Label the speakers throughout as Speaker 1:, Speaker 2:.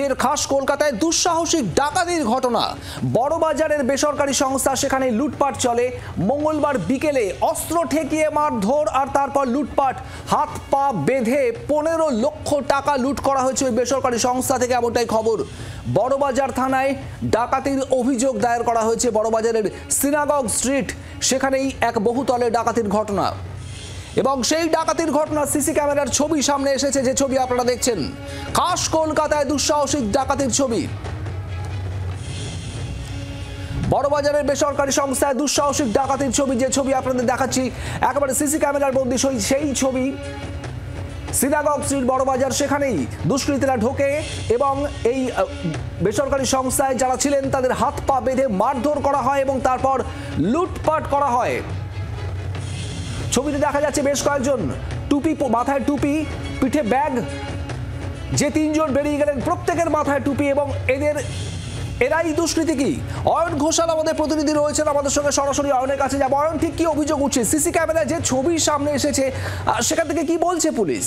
Speaker 1: ফের খাস কলকাতায় দুঃসাহসিক ডাকাতির ঘটনা। বড়বাজারের বেসরকারি সংস্থা, সেখানে লুটপাট চলে। মঙ্গলবার বিকেলে অস্ত্র ঠেকিয়ে মারধর আর তারপর লুটপাট। হাত পা বেঁধে 15 লক্ষ টাকা লুট করা হয়েছে ওই বেসরকারি সংস্থা থেকে, এমনটাই খবর। বড়বাজার থানায় ডাকাতির অভিযোগ দায়ের করা হয়েছে। বড়বাজারের সিনাগগ স্ট্রিট, সেখানেই এক বহুতলে ডাকাতির ঘটনা, এবং সেই ডাকাতির ঘটনা সিসি ক্যামেরার ছবি সামনে এসেছে, যে ছবি আপনারা দেখছেন। খাস কলকাতায় দুঃসাহসিক ডাকাতির ছবি। বড়বাজারের বেসরকারি সংস্থায় দুঃসাহসিক ডাকাতির ছবি, যে ছবি আপনাদের দেখাচ্ছি, একেবারে সিসি ক্যামেরার বন্দি সেই ছবি। সিনাগগ স্ট্রিট বড়বাজার, সেখানেই দুষ্কৃতীরা ঢোকে এবং এই বেসরকারি সংস্থায় যারা ছিলেন তাদের হাত পা বেঁধে মারধর করা হয় এবং তারপর লুটপাট করা হয়। ছবিতে দেখা যাচ্ছে বেশ কয়েকজন, টুপি মাথায়, টুপি পিঠে ব্যাগ, যে 3 জন বেরিয়ে গেলেন প্রত্যেকের মাথায় টুপি, এবং এরাই দুষ্কৃতী কি? অয়ন ঘোষাল আমাদের প্রতিনিধি রয়েছেন আমাদের সঙ্গে, সরাসরি অয়নের কাছে যাব। অয়ন, ঠিক কি অভিযোগ উঠছে? সিসি ক্যামেরায় যে ছবি সামনে এসেছে, সেখান থেকে কি বলছে পুলিশ?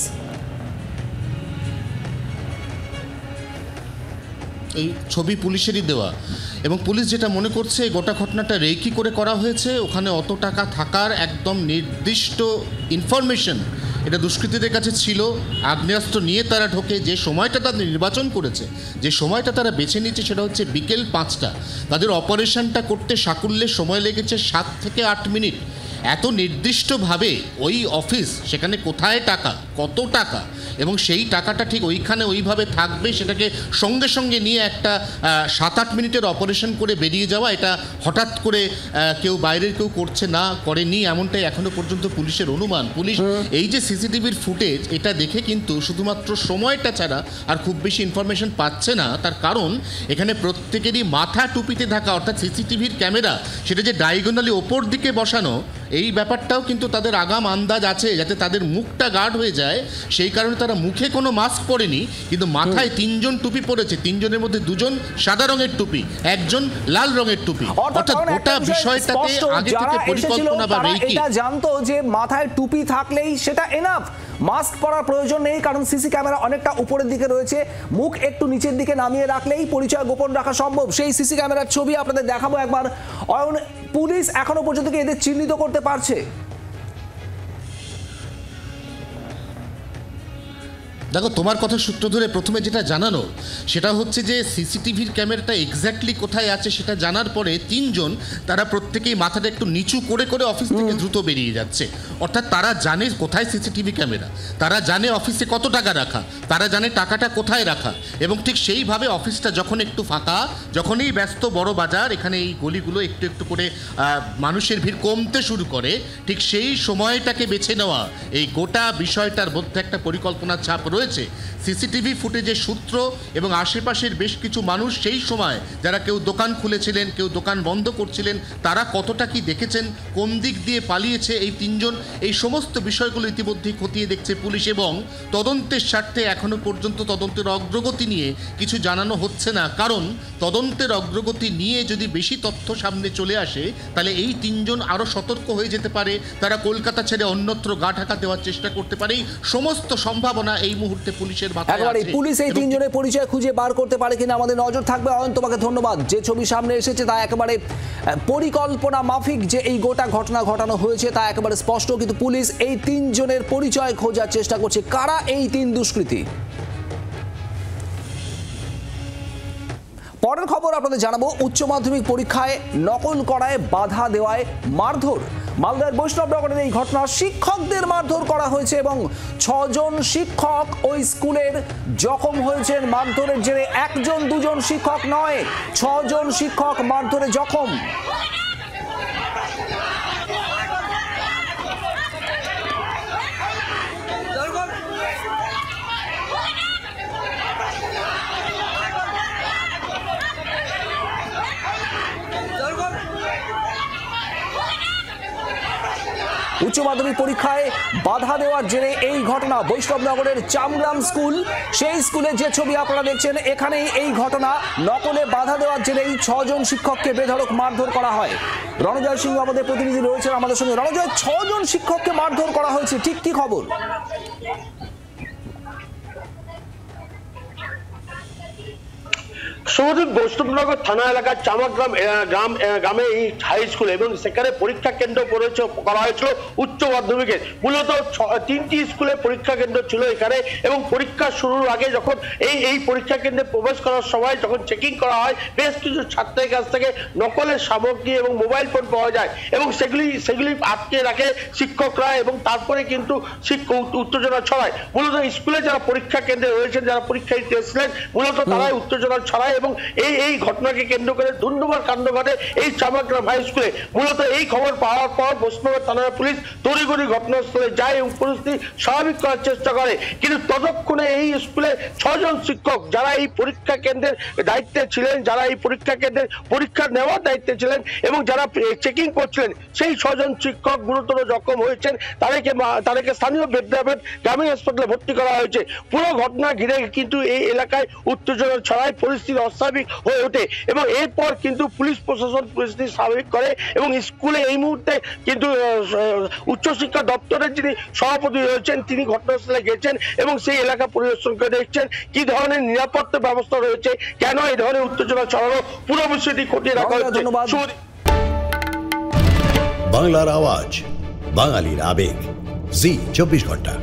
Speaker 2: এই ছবি পুলিশেরই দেওয়া, এবং পুলিশ যেটা মনে করছে গোটা ঘটনাটা রেকি করে করা হয়েছে। ওখানে অত টাকা থাকার একদম নির্দিষ্ট ইনফরমেশন এটা দুষ্কৃতীদের কাছে ছিল। আগ্নেয়াস্ত্র নিয়ে তারা ঢোকে। যে সময়টা তাদের নির্বাচন করেছে, যে সময়টা তারা বেছে নিয়েছে, সেটা হচ্ছে বিকেল 5টা। তাদের অপারেশনটা করতে সাকুল্যে সময় লেগেছে 7 থেকে 8 মিনিট। এত নির্দিষ্টভাবে ওই অফিস, সেখানে কোথায় টাকা, কত টাকা, এবং সেই টাকাটা ঠিক ওইখানে ওইভাবে থাকবে, সেটাকে সঙ্গে সঙ্গে নিয়ে একটা 7-8 মিনিটের অপারেশন করে বেরিয়ে যাওয়া, এটা হঠাৎ করে কেউ বাইরের কেউ করছে না, করেনি, এমনটাই এখনো পর্যন্ত পুলিশের অনুমান। পুলিশ এই যে সিসিটিভির ফুটেজ, এটা দেখে কিন্তু শুধুমাত্র সময়টা ছাড়া আর খুব বেশি ইনফরমেশন পাচ্ছে না। তার কারণ এখানে প্রত্যেকেরই মাথা টুপিতে থাকা, অর্থাৎ সিসিটিভির ক্যামেরা সেটা যে ডায়াগোনালি ওপর দিকে বসানো, এই ব্যাপারটাও কিন্তু তাদের আগাম আন্দাজ আছে, যাতে তাদের মুখটা গার্ড হয়ে যায়। সেই কারণে তারা মুখে কোনো মাস্ক পরেনি, কিন্তু মাথায় 3 জন টুপি পরেছে। 3 জনের মধ্যে 2 জন সাদা রঙের টুপি, 1 জন লাল রঙের টুপি। অর্থাৎ গোটা বিষয়টাতে আগে থেকে পরিকল্পনা বা রেকি।
Speaker 1: এটা জানতো যে মাথায় টুপি থাকলেই সেটা এনাফ, মাস্ক পরার প্রয়োজন নেই, কারণ সিসি ক্যামেরা অনেকটা উপরের দিকে রয়েছে। মুখ একটু নিচের দিকে নামিয়ে রাখলেই পরিচয় গোপন রাখা সম্ভব। সেই সিসি ক্যামেরার ছবি আপনাদের দেখাবো একবার। অয়ন, পুলিশ এখনো পর্যন্ত কি এদের চিহ্নিত করতে পারছে?
Speaker 2: দেখো, তোমার কথা সূত্র ধরে প্রথমে যেটা জানানো, সেটা হচ্ছে যে সিসিটিভির ক্যামেরাটা এক্স্যাক্টলি কোথায় আছে সেটা জানার পরে 3 জন তারা প্রত্যেকেই মাথাটা একটু নিচু করে করে অফিস থেকে দ্রুত বেরিয়ে যাচ্ছে। অর্থাৎ তারা জানে কোথায় সিসিটিভি ক্যামেরা, তারা জানে অফিসে কত টাকা রাখা, তারা জানে টাকাটা কোথায় রাখা, এবং ঠিক সেইভাবে অফিসটা যখন একটু ফাঁকা, যখনই ব্যস্ত বড় বাজার, এখানে এই গলিগুলো একটু একটু করে মানুষের ভিড় কমতে শুরু করে, ঠিক সেই সময়টাকে বেছে নেওয়া, এই গোটা বিষয়টার মধ্যে একটা পরিকল্পনার ছাপ রয়েছে। সিসিটিভি ফুটেজের সূত্র এবং আশেপাশের বেশ কিছু মানুষ সেই সময় যারা কেউ দোকান খুলেছিলেন, কেউ দোকান বন্ধ করছিলেন, তারা কতটা কি দেখেছেন, কোন দিক দিয়ে পালিয়েছে এই 3 জন, এই সমস্ত বিষয়গুলো ইতিমধ্যেই খতিয়ে দেখছে পুলিশ। এবং তদন্তের স্বার্থে এখনো পর্যন্ত তদন্তের অগ্রগতি নিয়ে কিছু জানানো হচ্ছে না, কারণ তদন্তের অগ্রগতি নিয়ে যদি বেশি তথ্য সামনে চলে আসে, তাহলে এই 3 জন আরও সতর্ক হয়ে যেতে পারে। তারা কলকাতা ছেড়ে অন্যত্র গা ঢাকা দেওয়ার চেষ্টা করতে পারে। এই সমস্ত সম্ভাবনা এই মুহূর্তে পুলিশের মাথায় আছে।
Speaker 1: পুলিশ এই 3 জনের পরিচয় খুঁজে বার করতে পারে কিনা আমাদের নজর থাকবে। অয়ন, তোমাকে ধন্যবাদ। যে ছবি সামনে এসেছে তা একেবারে পরিকল্পনা মাফিক যে এই গোটা ঘটনা ঘটানো হয়েছে, তা একেবারে স্পষ্ট। কিন্তু পুলিশ এই 3 জনের পরিচয় খোঁজার চেষ্টা করছে। কারা এই 3 দুষ্কৃতী? পরের খবর আপনাদের জানাবো। উচ্চ মাধ্যমিক পরীক্ষায় নকল করায় বাধা দেওয়ায় মারধর। মালদার বৈষ্ণবনগরের এই ঘটনা, শিক্ষকদের মারধর করা হয়েছে এবং 6 জন শিক্ষক ওই স্কুলের জখম হয়েছেন মারধরের জেরে। 1 জন 2 জন শিক্ষক নয়, 6 জন শিক্ষক মারধরে জখম। উচ্চ মাধ্যমিক পরীক্ষায় বাধা দেওয়ার জেরে এই ঘটনা। বৈষ্ণবনগরের চামগ্রাম স্কুল, সেই স্কুলে যে ছবি আপনারা দেখছেন, এখানেই এই ঘটনা। নকলে বাধা দেওয়ার জেরেই 6 জন শিক্ষককে বেধড়ক মারধর করা হয়। রণজয় সিংহ আমাদের প্রতিনিধি রয়েছেন আমাদের সঙ্গে। রণজয়, 6 জন শিক্ষককে মারধর করা হয়েছে, ঠিক কি খবর?
Speaker 3: শুভদীপ বৈষ্ণবনগর থানা এলাকার চামাগ্রাম গ্রামে এই হাই স্কুল এবং সেখানে পরীক্ষা কেন্দ্র করা হয়েছিল উচ্চ মাধ্যমিকের। মূলত 3টি স্কুলে পরীক্ষা কেন্দ্র ছিল এখানে এবং পরীক্ষা শুরুর আগে যখন এই পরীক্ষা কেন্দ্রে প্রবেশ করার সময় যখন চেকিং করা হয় বেশ কিছু ছাত্রের কাছ থেকে নকলের সামগ্রী এবং মোবাইল ফোন পাওয়া যায় এবং সেগুলি আটকে রাখে শিক্ষকরা এবং তারপরে কিন্তু উত্তেজনা ছড়ায়। মূলত স্কুলে যারা পরীক্ষা কেন্দ্রে রয়েছেন, যারা পরীক্ষা দিতে এসেছিলেন, মূলত তারাই উত্তেজনা ছড়ায় এবং এই ঘটনাকে কেন্দ্র করে ধুন্ধুমার কাণ্ড ঘটে এই চামাগ্রাম হাই স্কুলে। মূলত এই খবর পাওয়ার পর বৈষ্ণবনগর থানার পুলিশ তড়িঘড়ি ঘটনাস্থলে যায় এবং পরিস্থিতি স্বাভাবিক করার চেষ্টা করে, কিন্তু ততক্ষণে এই স্কুলে 6 জন শিক্ষক যারা এই পরীক্ষা কেন্দ্রের দায়িত্বে ছিলেন, যারা এই পরীক্ষা কেন্দ্রের পরীক্ষা নেওয়ার দায়িত্বে ছিলেন এবং যারা চেকিং করছিলেন, সেই 6 জন শিক্ষক গুরুতর জখম হয়েছেন। তাদেরকে স্থানীয় বিদ্যাপীঠ গ্রামীণ হাসপাতালে ভর্তি করা হয়েছে। পুরো ঘটনা ঘিরে কিন্তু এই এলাকায় উত্তেজনা ছড়ায়, পরিস্থিতি অস্বাভাবিক হয়ে ওঠে এবং এরপর কিন্তু পুলিশ প্রশাসন পরিস্থিতি স্বাভাবিক করে এবং স্কুলে এই মুহূর্তে কিন্তু উচ্চশিক্ষা দপ্তরের যিনি সভাপতি রয়েছেন তিনি ঘটনাস্থলে গেছেন এবং সেই এলাকা পরিদর্শন করে দেখছেন কি ধরনের নিরাপত্তা ব্যবস্থা রয়েছে, কেন এই ধরনের উত্তেজনা ছড়ানো, পুরো বিষয়টি খতিয়ে দেখা হচ্ছে।
Speaker 4: বাংলার আওয়াজ, বাঙালির আবেগ, জি 24 ঘন্টা।